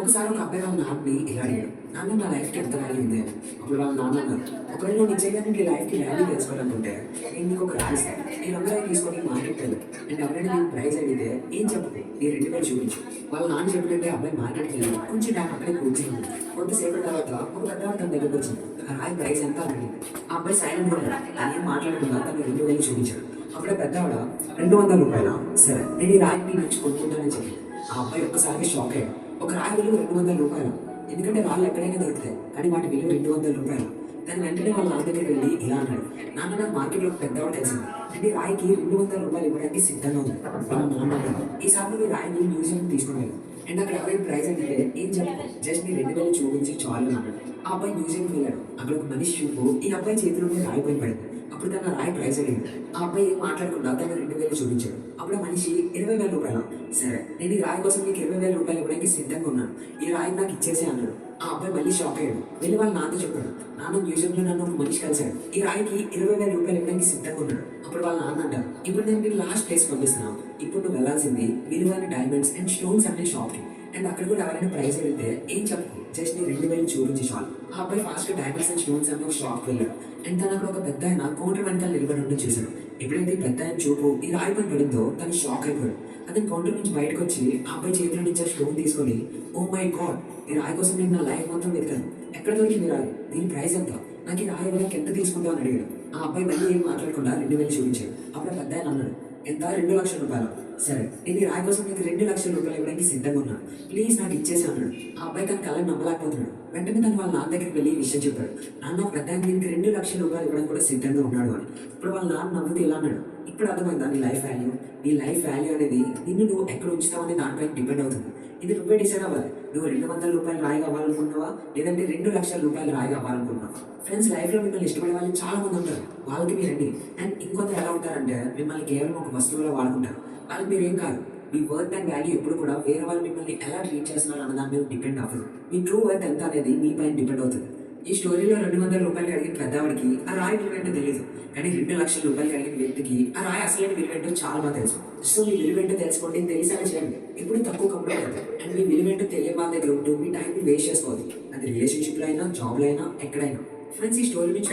ఒకసారి ఒక అబ్బాయి వాళ్ళ నాన్నని ఇలా అడిగాడు, నాన్న నా లైఫ్కి ఎంత వాల్యూ ఉంది అని. అప్పుడు వాళ్ళ నాన్న అన్నారు, ఒకవేళ నువ్వు నిజంగా నీ లైఫ్కి వాల్యూ తెలుసుకోవాలనుకుంటే నేను నీకు ఒక రాయి ఇస్తాను. నేను అబ్బాయి తీసుకొని మార్కెట్కి వెళ్ళి అండ్ ఎవరైనా నేను ప్రైజ్ అడిగితే ఏం చెప్పు, నీ 2,000 చూపించు. వాళ్ళ నాన్న చెప్పినట్టే అబ్బాయి మార్కెట్కి వెళ్ళి కొంచెం టైం అక్కడే కూర్చున్నాడు. కొంతసేపటి తర్వాత ఒక పెద్ద తన దగ్గరకు వచ్చింది. ఆ రాయి ప్రైజ్ ఎంత అని అడిగింది. ఆ అబ్బాయి సైలెంట్ గా ఉన్నాడు. తనేం మాట్లాడకుండా తను 2,000 చూపించాడు. అప్పుడే పెద్దవాడ 200 రూపాయల, సరే నేను ఈ రాయి నుంచి కొనుక్కుంటానని చెప్పి ఆ అబ్బాయి ఒక్కసారి షాక్ అయ్యాడు. ఒక రాయి విలువ 200 రూపాయలు, ఎందుకంటే రాళ్ళు ఎక్కడైనా దొరుకుతాయి కానీ వాటి విలువ 200 రూపాయలు. దాని వెంటనే వాళ్ళ నాన్న దగ్గరికి వెళ్ళి ఇలా అన్నాడు, నాన్న నాకు మార్కెట్లో పెద్దవాడు తెలిసింది అంటే రాయికి 200 రూపాయలు ఇవ్వడానికి సిద్ధంగా ఉంది. వాళ్ళ నాన్న అన్నాడు, ఈసారి నువ్వు ఈ రాయిని మ్యూజియం తీసుకుని వెళ్ళు అండ్ అక్కడ ఎవరైనా ప్రైజ్ అంటే ఏం చెప్పు, జస్ట్ నీ 2,000 చూపించి చాలు అన్నాడు. ఆ అబ్బాయి మ్యూజియంకి వెళ్ళాడు. అక్కడ ఒక మనిషి చూపు ఈ అబ్బాయి చేతిలోనే రాయి పోయి పడింది. అప్పుడు తన రాయి ప్రైజ్ అడిగింది. ఆ అబ్బాయి ఏం మాట్లాడకుండా తన 2,000 చూపించాడు. అప్పుడు ఆ మనిషి 20,000 రూపాయలు, సరే నేను ఈ రాయి కోసం నీకు 20,000 రూపాయలు ఇవ్వడానికి సిద్ధంగా ఉన్నాను, ఈ రాయి నాకు ఇచ్చేసే అన్నాడు. ఆ అబ్బాయి మళ్ళీ షాక్ అయ్యాడు. వెళ్ళి వాళ్ళ నాన్న చెప్పాడు, నాన్న మ్యూజియంలో నన్ను ఒక మనిషి కలిశాడు, ఈ రాయికి 20,000 రూపాయలు ఇవ్వడానికి సిద్ధంగా ఉన్నాడు. అప్పుడు వాళ్ళ నాన్న అంటారు, ఇప్పుడు నేను నీకు లాస్ట్ ప్లేస్ పంపిస్తున్నాను, ఇప్పుడు నువ్వు వెళ్ళాల్సింది విలువైన డైమండ్స్ అండ్ స్టోన్స్ అనే షాప్కి అండ్ అక్కడ కూడా ఎవరైనా ప్రైజ్ అడిగితే ఏం చెప్పు, జస్ట్ నీ 2,000 చూపించి చాలు. ఆ అబ్బాయి ఫాస్ట్ డైమండ్స్ అండ్ స్టోన్స్ అనే ఒక షాప్కి వెళ్ళాడు అండ్ తను అక్కడ ఒక పెద్ద ఆయన కౌంటర్ వెనకాల నిలబడి ఉండడం చూశాడు. ఎప్పుడైతే ఈ పెద్ద ఆయన చూపు ఈ రాయి పని పడిందో తను షాక్ అయిపోయాడు. అతను కౌంటర్ నుంచి బయటకు వచ్చి ఆ అబ్బాయి చేతిలో నుంచి ఆ స్టోన్ తీసుకొని, ఓ మై గాడ్, ఈ రాయి కోసం నేను నా లైఫ్ మొత్తం వెతికాను, ఎక్కడ దొరికింది రాయి, దీని ప్రైస్ ఎంత, నాకు ఈ రాయి ఇవ్వడానికి ఎంత తీసుకుంటావు అని అడిగాడు. ఆ అబ్బాయి మళ్ళీ ఏం మాట్లాడకుండా 2,000 చూపించాడు. అప్పుడు పెద్ద ఆయన అన్నాడు, ఎంత, 2,00,000 రూపాయలు, సరే నేను ఈ రాయి కోసం నీకు 2,00,000 రూపాయలు ఇవ్వడానికి సిద్ధంగా ఉన్నాను, ప్లీజ్ నాకు ఇచ్చేసి అన్నాడు. ఆ అబ్బాయి తన కళ్ళని నమ్మలేకపోతున్నాడు. వెంటనే తను వాళ్ళ నాన్న దగ్గరికి వెళ్ళి విషయం చెప్పాడు, నాన్న పెద్ద నీకు 2,00,000 రూపాయలు ఇవ్వడానికి కూడా సిద్ధంగా ఉన్నాడు అని. ఇప్పుడు వాళ్ళ నాన్న నవ్వుతూ ఇలా అన్నాడు, ఇప్పుడు అర్థమైందా నీ లైఫ్ వాల్యూ, నీ లైఫ్ వాల్యూ అనేది నిన్ను నువ్వు ఎక్కడ ఉంచుతావు అనే దానిపై డిపెండ్ అవుతుంది. ఇది నువ్వే డిసైడ్ అవ్వాలి, నువ్వు 200 రూపాయలు రాయి కావాలనుకుంటున్నావా లేదంటే 2,00,000 రూపాయలు రాయి కావాలనుకుంటున్నావా. ఫ్రెండ్స్, లైఫ్లో మిమ్మల్ని ఇష్టపడే వాళ్ళు చాలా మంది ఉంటారు, వాళ్ళకి మీరు రండి. అండ్ ఇంకొందరు ఎలా ఉంటారంటే మిమ్మల్ని కేవలం ఒక వస్తువులో వాడుకుంటారు, వాళ్ళకి మీరు ఏం కాదు. మీ వర్త్ అండ్ వాల్యూ ఎప్పుడు కూడా వేరే వాళ్ళు మిమ్మల్ని ఎలా ట్రీట్ చేస్తున్నారు అన్న దాని మీద డిపెండ్ అవ్వదు. మీ ట్రూ వర్త్ ఎంత అనేది మీ పైన డిపెండ్ అవుతుంది. ఈ స్టోరీలో 200 రూపాయలు అడిగిన పెద్దవాడికి ఆ రాయి విలువేంటో తెలియదు, కానీ 2,00,000 రూపాయలు అడిగిన వ్యక్తికి ఆ రాయి అసలైన విలువేంటో చాలా బాగా తెలుసు. సో మీ విలువేంటో తెలుసుకోండి, తెలిసాక చేయండి, ఎప్పుడు తక్కువ కంప్లీట్ అవుతుంది. అండ్ మీ విలువేంటో తెలియ వాళ్ళ దగ్గర ఉంటూ మీ టైంని వేస్ట్ చేసుకోవద్దు, అది రిలేషన్షిప్లో అయినా జాబ్లో అయినా ఎక్కడైనా. ఫ్రెండ్స్, ఈ స్టోరీ నుంచి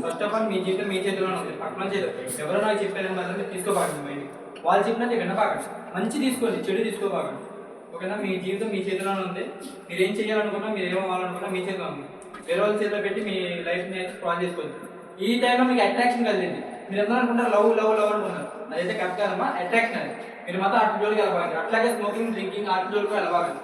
ఫస్ట్ ఆఫ్ ఆల్ మీ జీవితం మీ చేతిలోనే ఉంది, పక్కన చేతిలో ఎవరో నాకు చెప్పారని మాత్రం తీసుకోబాకండి. వాళ్ళు చెప్పినట్టు వినబాకండి, మంచి తీసుకోండి, చెడు తీసుకోబాకండి. ఓకేనా, మీ జీవితం మీ చేతిలోనే ఉంది. మీరు ఏం చేయాలనుకున్నా, మీరు ఏం అవ్వాలనుకున్నా మీ చేతిలో ఉంది. వేరే వాళ్ళ చేతిలో పెట్టి మీ లైఫ్ని స్పాయిల్ చేసుకోవచ్చు. ఈ టైంలో మీకు అట్రాక్షన్ కలిగింది, మీరు ఎంత అనుకుంటారు, లవ్ లవ్ లవ్ అనుకున్నారు, అదైతే కరెక్ట్ కాదమ్మా. అట్రాక్షన్ అది మీరు మాత్రం అటు జోలికి వెళ్ళబాకండి. అట్లాగే స్మోకింగ్ డ్రింకింగ్ అటు జోలికి వెళ్ళబాకండి.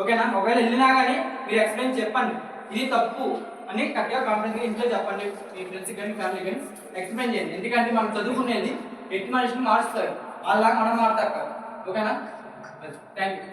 ఓకేనా, ఒకవేళ వెళ్ళినా కానీ మీరు ఎక్స్ప్లెయిన్ చెప్పండి, ఇది తప్పు అని కరెక్ట్గా కాన్ఫిడెంట్గా ఇంట్లో చెప్పండి. మీ ఫ్రెండ్స్కి కానీ ఫ్యామిలీ కానీ ఎక్స్ప్లెయిన్ చేయండి. ఎందుకంటే మనం చదువుకునేది ఎట్టి మనిషిని మారుస్తారు, వాళ్ళలాగా మనం మారుతారు. ఓకేనా, థ్యాంక్ యూ.